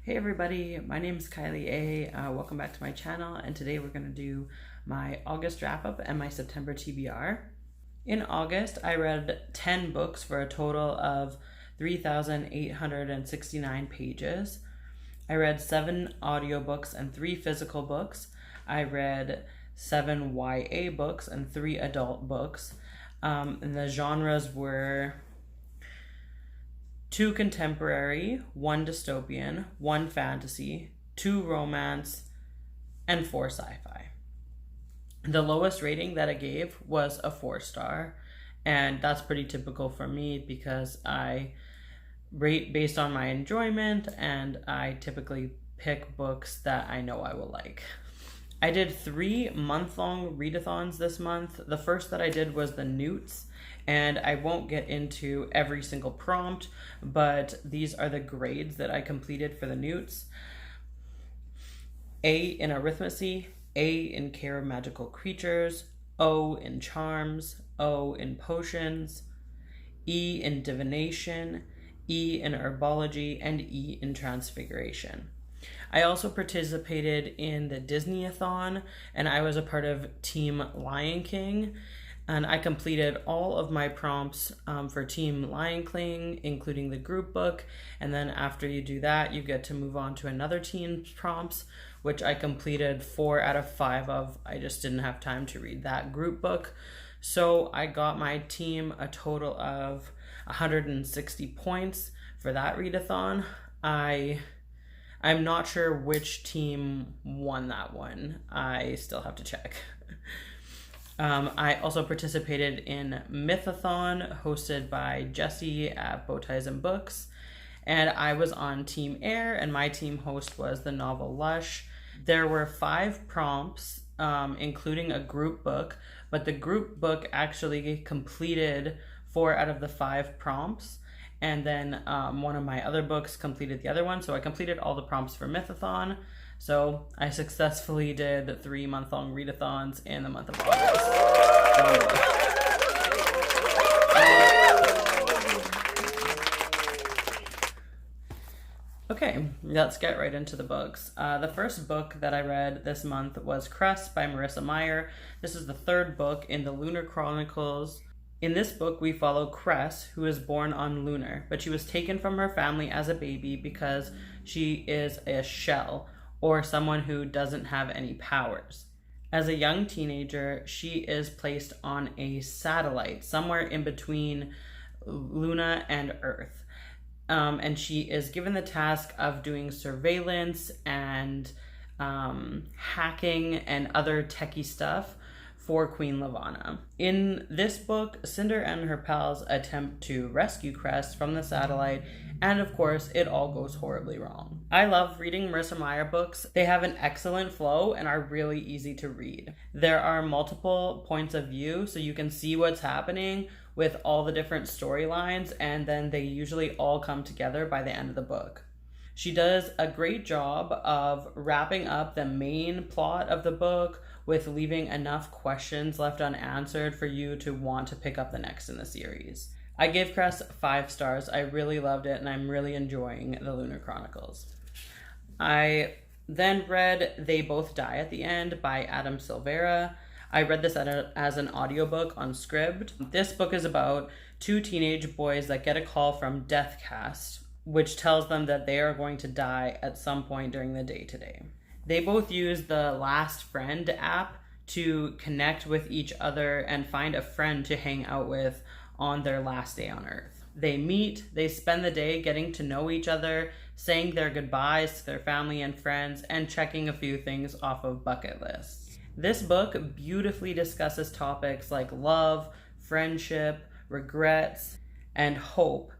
Hey everybody, my name is Kylie A. Welcome back to my channel, and today we're going to do my August wrap-up and my September TBR. In August, I read 10 books for a total of 3,869 pages. I read 7 audiobooks and 3 physical books. I read 7 YA books and 3 adult books. And the genres were 2 contemporary, 1 dystopian, 1 fantasy, 2 romance, and 4 sci-fi. The lowest rating that I gave was a 4-star, and that's pretty typical for me because I rate based on my enjoyment, and I typically pick books that I know I will like. I did 3 month-long readathons this month. The first that I did was the NEWTs, and I won't get into every single prompt, but these are the grades that I completed for the NEWTs. A in arithmetic, A in care of magical creatures, O in charms, O in potions, E in divination, E in herbology, and E in transfiguration. I also participated in the Disney-a-thon, and I was a part of Team Lion King, and I completed all of my prompts for Team Lion King, including the group book, and then after you do that, you get to move on to another team's prompts, which I completed 4 out of 5 of. I just didn't have time to read that group book. So I got my team a total of 160 points for that readathon. I'm not sure which team won that one. I still have to check. I also participated in Mythathon, hosted by Jesse at Bowties and Books. And I was on Team Air, and my team host was the novel Lush. There were 5 prompts, including a group book, but the group book actually completed 4 out of the 5 prompts. And then one of my other books completed the other one. So I completed all the prompts for Mythathon. So I successfully did 3 month-long readathons in the month of August. Okay, let's get right into the books. The first book that I read this month was Cress by Marissa Meyer. This is the 3rd book in the Lunar Chronicles. In this book, we follow Cress, who is born on Lunar, but she was taken from her family as a baby because she is a shell, or someone who doesn't have any powers. As a young teenager, she is placed on a satellite somewhere in between Luna and Earth. And she is given the task of doing surveillance and hacking and other techie stuff for Queen Lavanna. In this book, Cinder and her pals attempt to rescue Cress from the satellite, and of course, it all goes horribly wrong. I love reading Marissa Meyer books. They have an excellent flow and are really easy to read. There are multiple points of view, so you can see what's happening with all the different storylines, and then they usually all come together by the end of the book. She does a great job of wrapping up the main plot of the book with leaving enough questions left unanswered for you to want to pick up the next in the series. I gave Cress 5 stars. I really loved it, and I'm really enjoying the Lunar Chronicles. I then read They Both Die at the End by Adam Silvera. I read this as an audiobook on Scribd. This book is about 2 teenage boys that get a call from Deathcast, which tells them that they are going to die at some point during the day today. They both use the Last Friend app to connect with each other and find a friend to hang out with on their last day on Earth. They meet, they spend the day getting to know each other, saying their goodbyes to their family and friends, and checking a few things off of bucket lists. This book beautifully discusses topics like love, friendship, regrets, and hope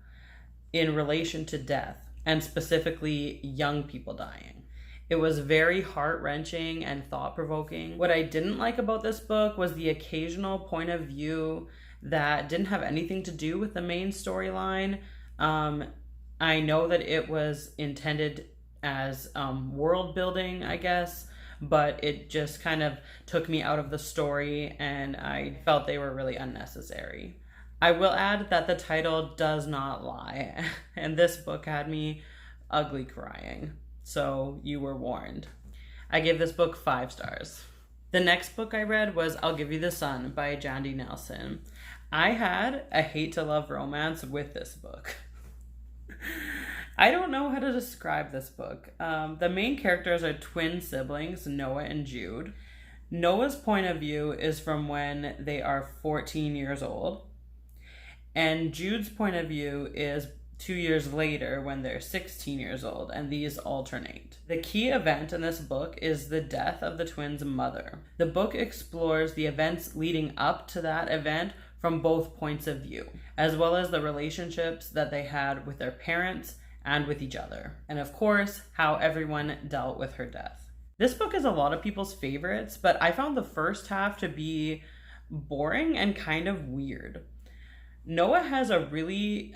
in relation to death, and specifically young people dying. It was very heart-wrenching and thought-provoking. What I didn't like about this book was the occasional point of view that didn't have anything to do with the main storyline. I know that it was intended as world building, I guess, but it just kind of took me out of the story, and I felt they were really unnecessary. I will add that the title does not lie, and this book had me ugly crying. So you were warned. I gave this book 5 stars. The next book I read was I'll Give You the Sun by Jandy Nelson. I had a hate to love romance with this book. I don't know how to describe this book. The main characters are twin siblings, Noah and Jude. Noah's point of view is from when they are 14 years old. And Jude's point of view is 2 years later when they're 16 years old, and these alternate. The key event in this book is the death of the twins' mother. The book explores the events leading up to that event from both points of view, as well as the relationships that they had with their parents and with each other, and of course, how everyone dealt with her death. This book is a lot of people's favorites, but I found the first half to be boring and kind of weird. Noah has a really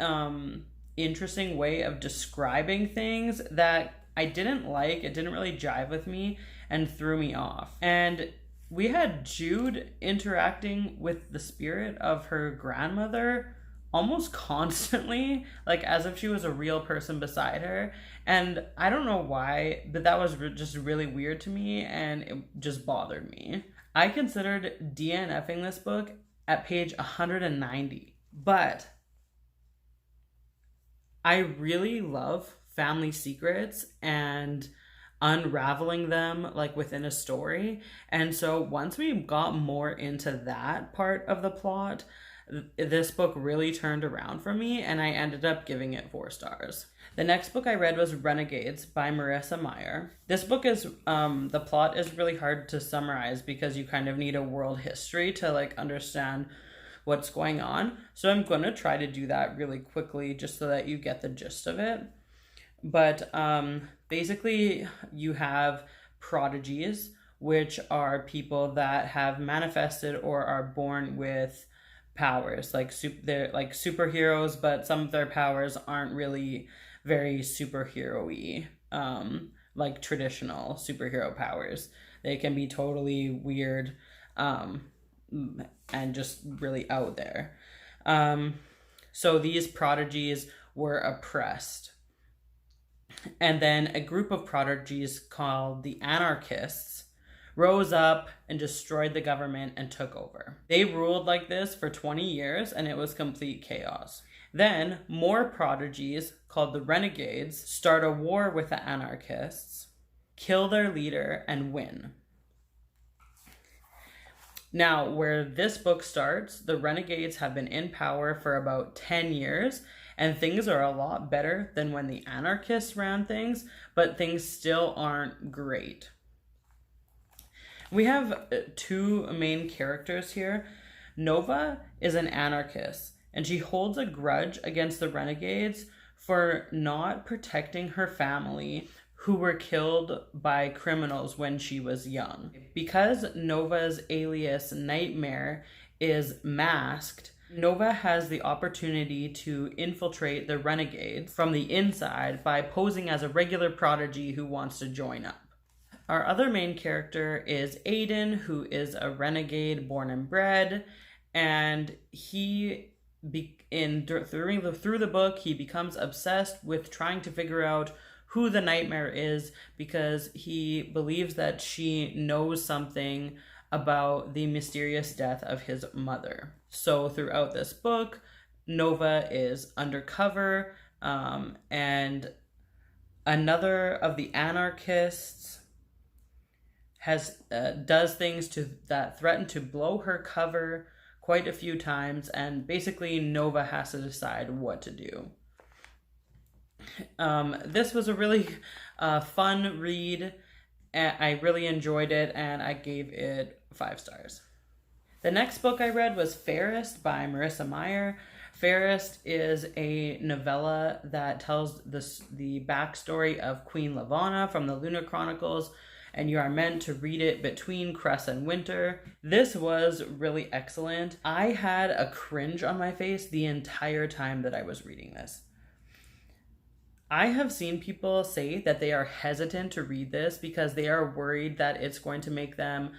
interesting way of describing things that I didn't like. It didn't really jive with me and threw me off. And we had Jude interacting with the spirit of her grandmother almost constantly, like as if she was a real person beside her. And I don't know why, but that was just really weird to me, and it just bothered me. I considered DNFing this book at page 190, but I really love family secrets and unraveling them like within a story. And so once we got more into that part of the plot, this book really turned around for me, and I ended up giving it 4 stars. The next book I read was Renegades by Marissa Meyer. This book is, the plot is really hard to summarize because you kind of need a world history to like understand what's going on. So I'm going to try to do that really quickly just so that you get the gist of it. But basically you have prodigies, which are people that have manifested or are born with powers. Like they're like superheroes, but some of their powers aren't really very superhero-y, like traditional superhero powers. They can be totally weird and just really out there. So these prodigies were oppressed. And then a group of prodigies called the anarchists rose up and destroyed the government and took over. They ruled like this for 20 years, and it was complete chaos. Then more prodigies called the Renegades start a war with the anarchists, kill their leader, and win. Now, where this book starts, the Renegades have been in power for about 10 years, and things are a lot better than when the anarchists ran things, but things still aren't great. We have 2 main characters here. Nova is an anarchist, and she holds a grudge against the Renegades for not protecting her family, who were killed by criminals when she was young. Because Nova's alias Nightmare is masked, Nova has the opportunity to infiltrate the Renegades from the inside by posing as a regular prodigy who wants to join up. Our other main character is Aiden, who is a renegade born and bred, and through the book, he becomes obsessed with trying to figure out who the Nightmare is, because he believes that she knows something about the mysterious death of his mother. So throughout this book, Nova is undercover, and another of the anarchists does things that threaten to blow her cover quite a few times, and basically Nova has to decide what to do. This was a really fun read. I really enjoyed it, and I gave it 5 stars. The next book I read was Fairest by Marissa Meyer. Fairest is a novella that tells the backstory of Queen Lavanna from the Lunar Chronicles, and you are meant to read it between Cress and winter. This was really excellent. I had a cringe on my face the entire time that I was reading this. I have seen people say that they are hesitant to read this because they are worried that it's going to make them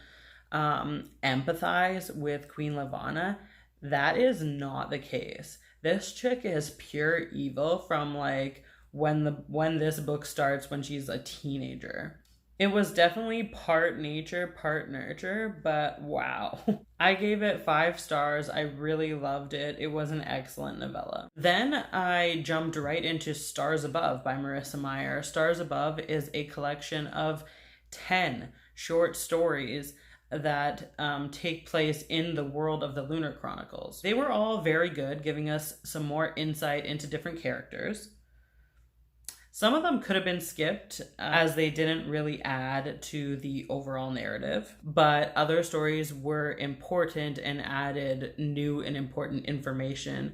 empathize with Queen Lavanna. That is not the case. This chick is pure evil from like when this book starts when she's a teenager. It was definitely part nature, part nurture, but wow. I gave it 5 stars. I really loved it. It was an excellent novella. Then I jumped right into Stars Above by Marissa Meyer. Stars Above is a collection of 10 short stories that take place in the world of the Lunar Chronicles. They were all very good, giving us some more insight into different characters. Some of them could have been skipped as they didn't really add to the overall narrative, but other stories were important and added new and important information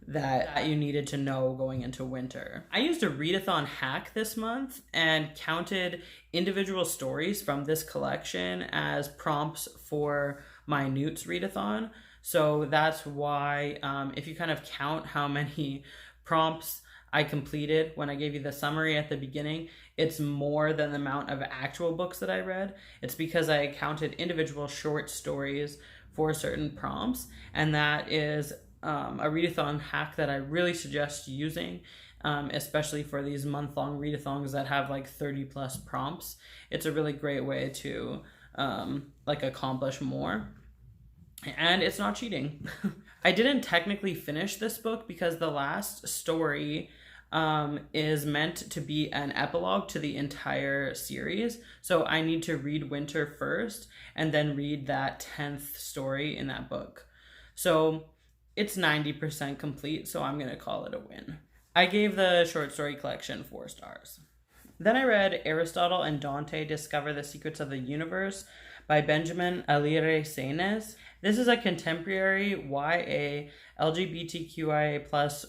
that you needed to know going into winter. I used a Read-a-thon hack this month and counted individual stories from this collection as prompts for my NEWTs Read-a-thon. So that's why if you kind of count how many prompts I completed when I gave you the summary at the beginning, it's more than the amount of actual books that I read. It's because I counted individual short stories for certain prompts, and that is a readathon hack that I really suggest using, especially for these month-long readathons that have like 30 plus prompts. It's a really great way to accomplish more. And it's not cheating. I didn't technically finish this book because the last story is meant to be an epilogue to the entire series. So I need to read Winter first and then read that 10th story in that book. So it's 90% complete, so I'm going to call it a win. I gave the short story collection 4 stars. Then I read Aristotle and Dante Discover the Secrets of the Universe by Benjamin Alire Senes. This is a contemporary YA LGBTQIA plus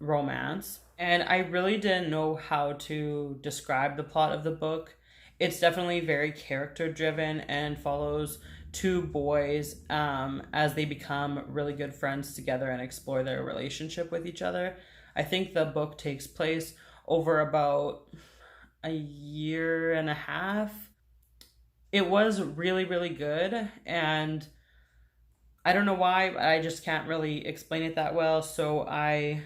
romance, and I really didn't know how to describe the plot of the book. It's definitely very character driven and follows 2 boys as they become really good friends together and explore their relationship with each other. I think the book takes place over about a year and a half. It was really, really good, and I don't know why, but I just can't really explain it that well, so I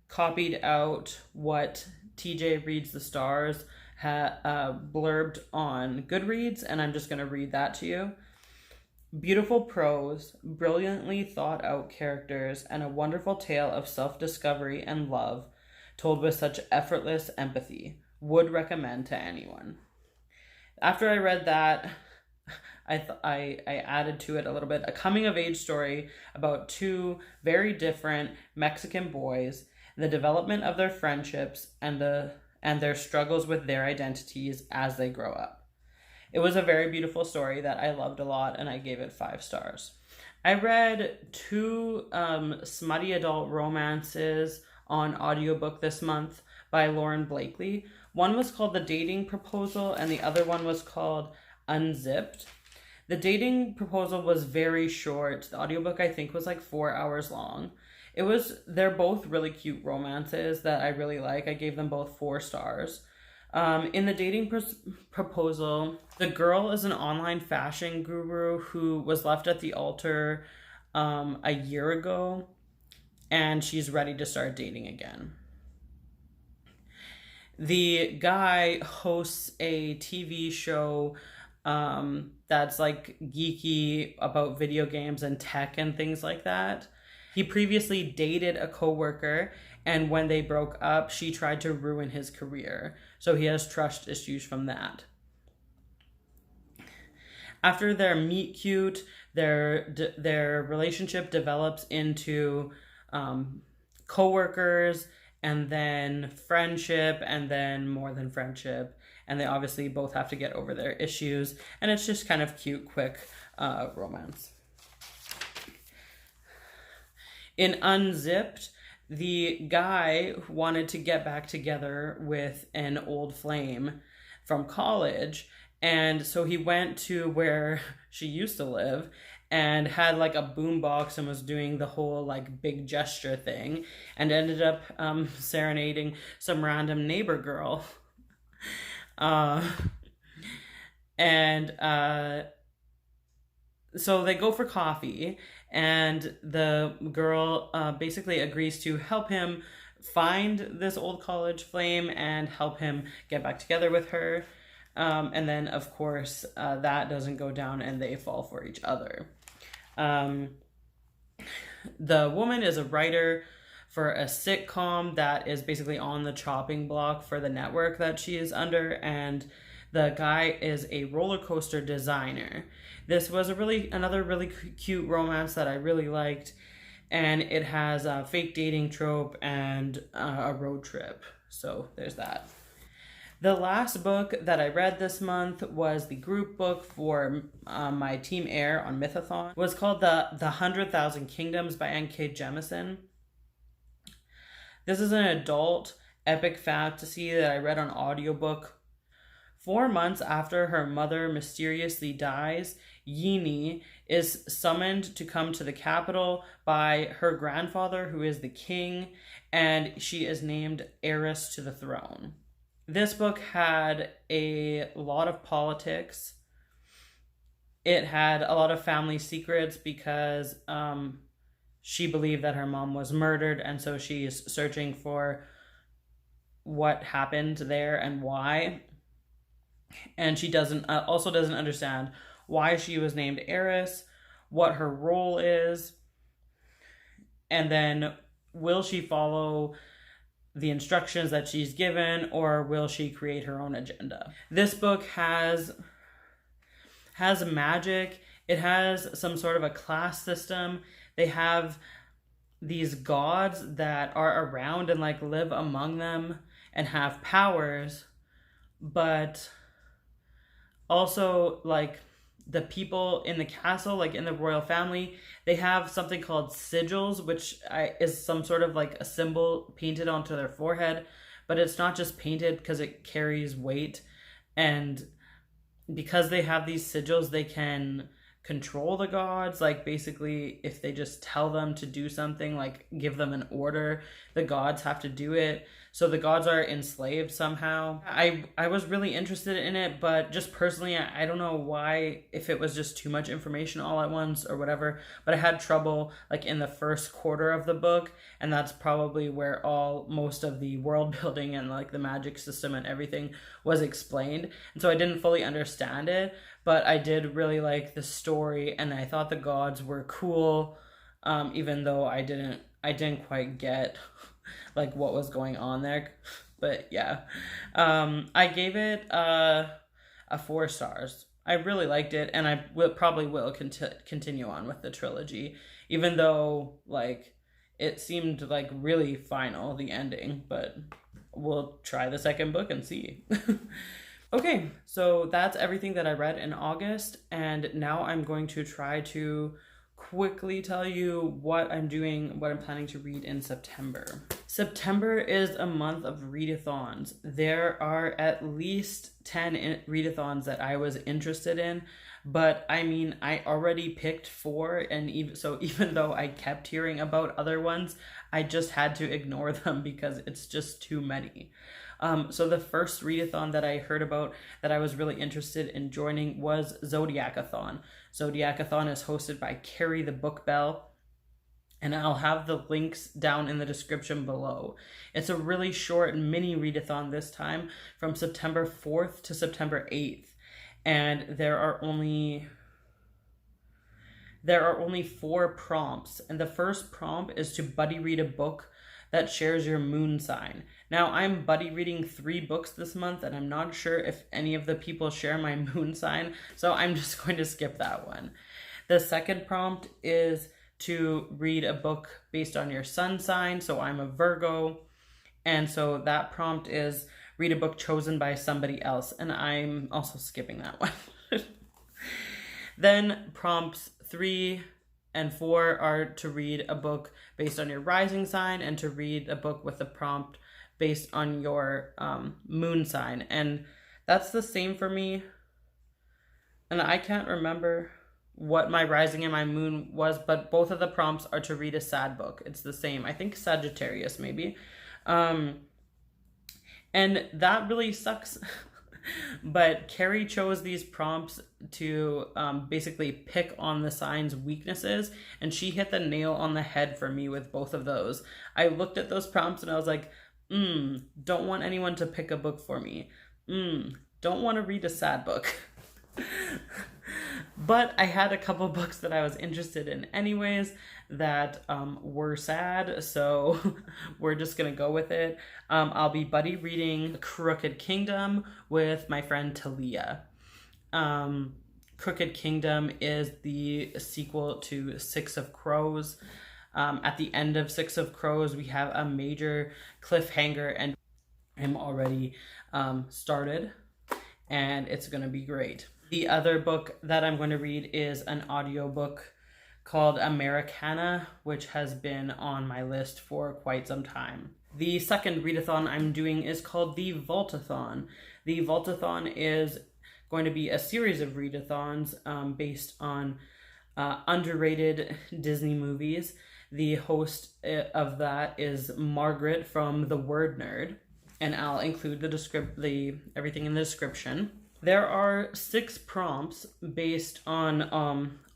copied out what TJ Reads the Stars blurbed on Goodreads, and I'm just going to read that to you. Beautiful prose, brilliantly thought out characters, and a wonderful tale of self-discovery and love told with such effortless empathy. Would recommend to anyone. After I read that, I added to it a little bit, a coming-of-age story about 2 very different Mexican boys, the development of their friendships, and their struggles with their identities as they grow up. It was a very beautiful story that I loved a lot, and I gave it 5 stars. I read 2 smutty adult romances on audiobook this month by Lauren Blakely. One was called The Dating Proposal, and the other one was called UnZipped. The Dating Proposal was very short. The audiobook, I think, was like 4 hours long. They're both really cute romances that I really like. I gave them both 4 stars. In The Dating Proposal, the girl is an online fashion guru who was left at the altar a year ago, and she's ready to start dating again. The guy hosts a TV show that's like geeky about video games and tech and things like that. He previously dated a coworker, and when they broke up, she tried to ruin his career. So he has trust issues from that. After their meet cute, their relationship develops into coworkers, and then friendship, and then more than friendship. And they obviously both have to get over their issues. And it's just kind of cute, quick romance. In UnZipped, the guy wanted to get back together with an old flame from college. And so he went to where she used to live and had like a boombox and was doing the whole like big gesture thing, and ended up serenading some random neighbor girl. So they go for coffee, and the girl basically agrees to help him find this old college flame and help him get back together with her. And then, of course, that doesn't go down and they fall for each other. The woman is a writer for a sitcom that is basically on the chopping block for the network that she is under, and the guy is a roller coaster designer. This was another really cute romance that I really liked, and it has a fake dating trope and a road trip. So there's that. The last book that I read this month was the group book for my Team Air on Mythathon. It was called The 100,000 Kingdoms by N.K. Jemisin. This is an adult epic fantasy that I read on audiobook. 4 months after her mother mysteriously dies, Yini is summoned to come to the capital by her grandfather, who is the king, and she is named heiress to the throne. This book had a lot of politics. It had a lot of family secrets because she believed that her mom was murdered, and so she is searching for what happened there and why. And she also doesn't understand why she was named heiress, what her role is, and then will she follow the instructions that she's given, or will she create her own agenda? This book has magic. It has some sort of a class system. They have these gods that are around and like live among them and have powers, but also like the people in the castle, like in the royal family, they have something called sigils, which is some sort of like a symbol painted onto their forehead, but it's not just painted because it carries weight. And because they have these sigils, they can control the gods. Like basically, if they just tell them to do something, like give them an order, the gods have to do it. So the gods are enslaved somehow. I was really interested in it, but just personally, I don't know why, if it was just too much information all at once or whatever, but I had trouble like in the first quarter of the book, and that's probably where most of the world building and like the magic system and everything was explained. And so I didn't fully understand it, but I did really like the story, and I thought the gods were cool, even though I didn't quite get like what was going on there. But yeah, I gave it a 4 stars. I really liked it, and I probably will continue on with the trilogy, even though like it seemed like really final, the ending, but we'll try the second book and see. Okay, so that's everything that I read in August, and now I'm going to try to quickly tell you what I'm planning to read in September. September is a month of read-a-thons. There are at least 10 read-a-thons that I was interested in, but I mean, I already picked 4, and even though I kept hearing about other ones, I just had to ignore them because it's just too many. So the first read-a-thon that I heard about that I was really interested in joining was Zodiac-a-thon. Zodiac-a-thon is hosted by Carrie the Book Bell, and I'll have the links down in the description below. It's a really short mini read-a-thon this time, from September 4th to September 8th, and there are only 4 prompts, and the first prompt is to buddy read a book that shares your moon sign. Now, I'm buddy reading 3 books this month, and I'm not sure if any of the people share my moon sign, so I'm just going to skip that one. The second prompt is to read a book based on your sun sign, so I'm a Virgo, and so that prompt is read a book chosen by somebody else, and I'm also skipping that one. Then prompts 3 and 4 are to read a book based on your rising sign and to read a book with a prompt based on your moon sign. And that's the same for me. And I can't remember what my rising and my moon was, but both of the prompts are to read a sad book. It's the same. I think Sagittarius maybe. And that really sucks But Carrie chose these prompts to basically pick on the sign's weaknesses, and she hit the nail on the head for me with both of those. I looked at those prompts and I was like, don't want anyone to pick a book for me. Don't want to read a sad book. But I had a couple books that I was interested in anyways that were sad, so we're just gonna go with it. I'll be buddy reading Crooked Kingdom with my friend Talia. Crooked Kingdom is the sequel to Six of Crows. At the end of Six of Crows, we have a major cliffhanger, and I'm already started, and it's gonna be great. The other book that I'm going to read is an audiobook called Americana, which has been on my list for quite some time. The second readathon I'm doing is called the Vault-a-thon. The Vault-a-thon is going to be a series of readathons based on underrated Disney movies. The host of that is Margaret from The Word Nerd, and I'll include everything in the description. There are 6 prompts based on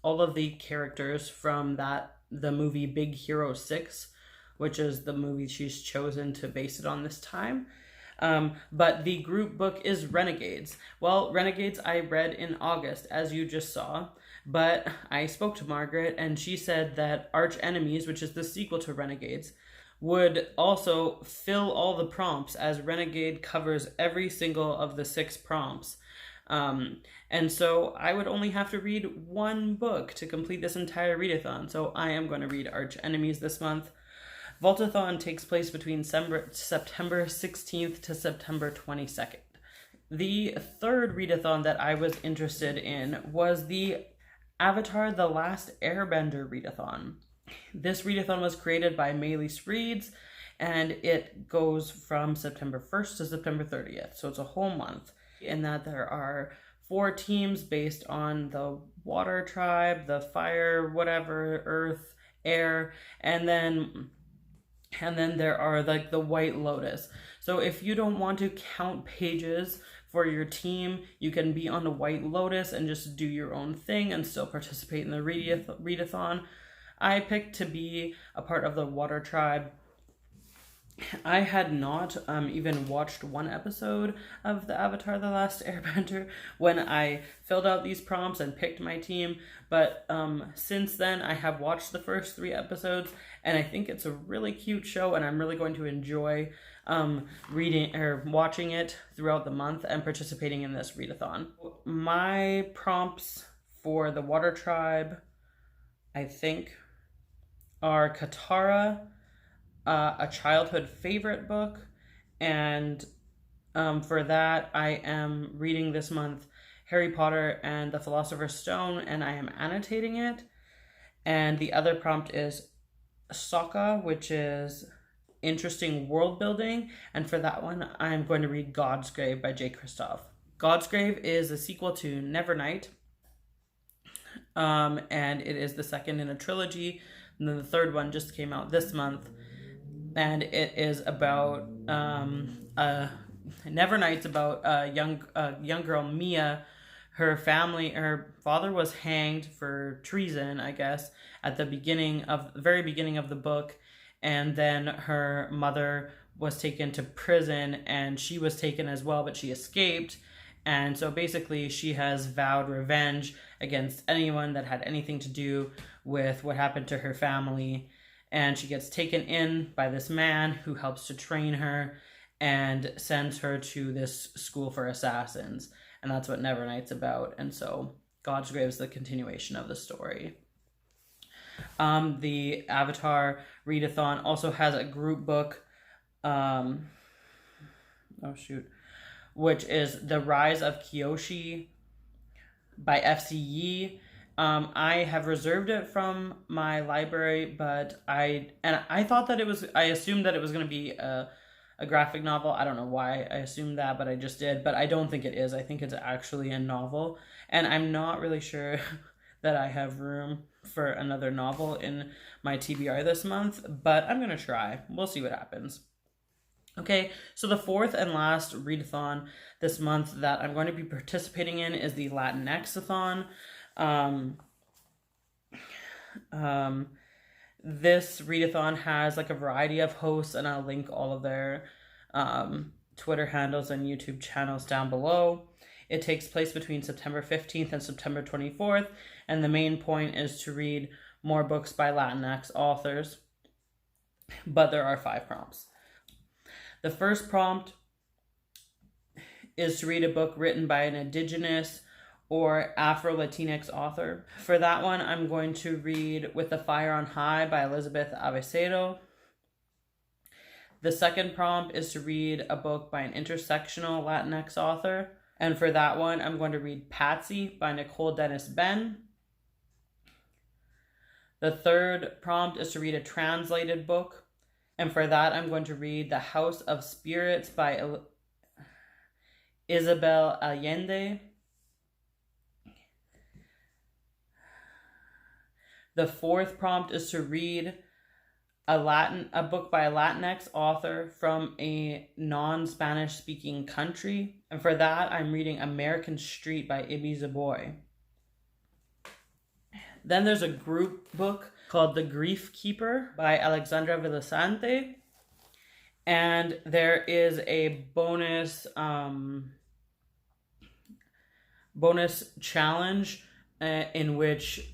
all of the characters from the movie Big Hero 6, which is the movie she's chosen to base it on this time. But the group book is Renegades. Well, Renegades I read in August, as you just saw, but I spoke to Margaret and she said that Arch Enemies, which is the sequel to Renegades, would also fill all the prompts, as Renegade covers every single of the 6 prompts. And so I would only have to read 1 book to complete this entire readathon. So I am going to read Arch Enemies this month. Vault-a-thon takes place between September 16th to September 22nd. The third readathon that I was interested in was the Avatar: The Last Airbender readathon. This readathon was created by Maylis Reads, and it goes from September 1st to September 30th. So it's a whole month. In that there are 4 teams based on the water tribe, the fire, whatever, earth, air, and then there are like the White Lotus. So if you don't want to count pages for your team, you can be on the White Lotus and just do your own thing and still participate in the readathon. I picked to be a part of the water tribe. I had not even watched 1 episode of the Avatar: The Last Airbender when I filled out these prompts and picked my team, but since then I have watched the first 3 episodes, and I think it's a really cute show, and I'm really going to enjoy reading or watching it throughout the month and participating in this readathon. My prompts for the Water Tribe, I think, are Katara, a childhood favorite book, and for that I am reading this month Harry Potter and the Philosopher's Stone, and I am annotating it. And the other prompt is Sokka, which is interesting world building, and for that one I'm going to read God's Grave by J. Kristoff. God's Grave is a sequel to Nevernight, and it is the second in a trilogy, and then the third one just came out this month. And it is about Nevernight's about a young girl, Mia. Her father was hanged for treason, I guess, at the very beginning of the book, and then her mother was taken to prison, and she was taken as well, but she escaped. And so basically she has vowed revenge against anyone that had anything to do with what happened to her family. And she gets taken in by this man who helps to train her and sends her to this school for assassins. And that's what Nevernight's about. And so God's Grave is the continuation of the story. The Avatar readathon also has a group book, which is The Rise of Kyoshi by F.C. Yee. I have reserved it from my library, but I thought that I assumed that it was going to be a graphic novel. I don't know why I assumed that, but I just did. But I don't think it is. I think it's actually a novel. And I'm not really sure that I have room for another novel in my TBR this month, but I'm going to try. We'll see what happens. Okay, so the fourth and last readathon this month that I'm going to be participating in is the Latinx-a-thon. This readathon has like a variety of hosts, and I'll link all of their Twitter handles and YouTube channels down below. It takes place between September 15th and September 24th, and the main point is to read more books by Latinx authors, but there are 5 prompts. The first prompt is to read a book written by an Indigenous or Afro-Latinx author. For that one, I'm going to read With the Fire on High by Elizabeth Avesedo. The second prompt is to read a book by an intersectional Latinx author. And for that one, I'm going to read Patsy by Nicole Dennis Benn. The third prompt is to read a translated book. And for that, I'm going to read The House of Spirits by Isabel Allende. The fourth prompt is to read a book by a Latinx author from a non-Spanish speaking country. And for that, I'm reading American Street by Ibi Zoboi. Then there's a group book called The Grief Keeper by Alexandra Villasante. And there is a bonus challenge in which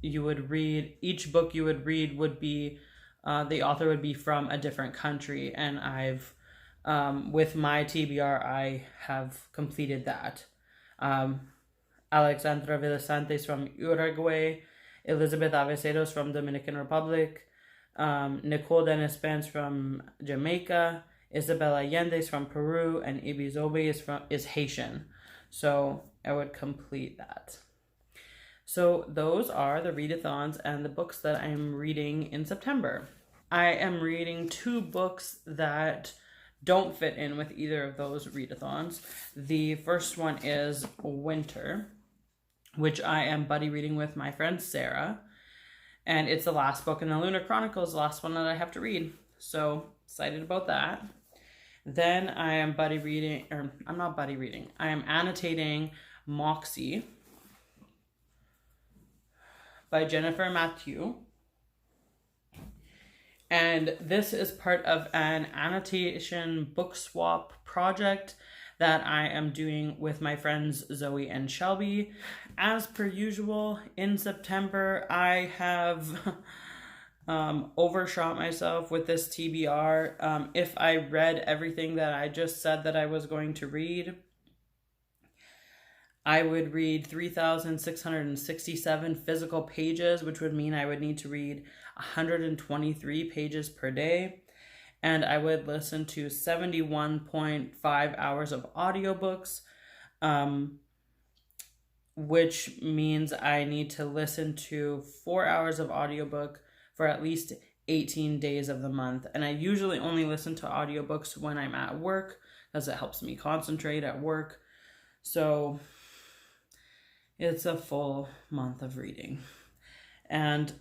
you would read, each book you would read would be, the author would be from a different country. And I've, with my TBR, I have completed that. Alexandra Villasante is from Uruguay, Elizabeth Avesedo is from Dominican Republic, Nicole Dennis Benn from Jamaica, Isabel Allende is from Peru, and Ibi Zoboi is Haitian. So I would complete that. So those are the readathons and the books that I'm reading in September. I am reading 2 books that don't fit in with either of those readathons. The first one is Winter, which I am buddy reading with my friend Sarah. And it's the last book in the Lunar Chronicles, the last one that I have to read. So excited about that. Then I am I am annotating Moxie by Jennifer Mathieu. And this is part of an annotation book swap project that I am doing with my friends Zoe and Shelby. As per usual, in September, I have overshot myself with this TBR. If I read everything that I just said that I was going to read, I would read 3,667 physical pages, which would mean I would need to read 123 pages per day. And I would listen to 71.5 hours of audiobooks, which means I need to listen to 4 hours of audiobook for at least 18 days of the month. And I usually only listen to audiobooks when I'm at work because it helps me concentrate at work. So it's a full month of reading. And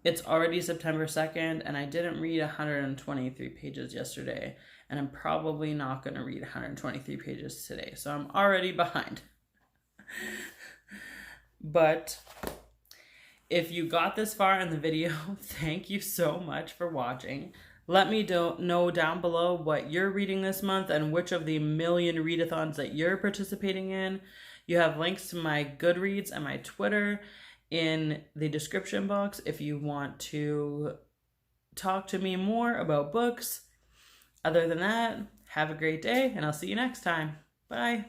it's already September 2nd, and I didn't read 123 pages yesterday, and I'm probably not going to read 123 pages today, so I'm already behind. But if you got this far in the video, thank you so much for watching. Let me know down below what you're reading this month and which of the million readathons that you're participating in. You have links to my Goodreads and my Twitter in the description box if you want to talk to me more about books. Other than that, have a great day, and I'll see you next time. Bye.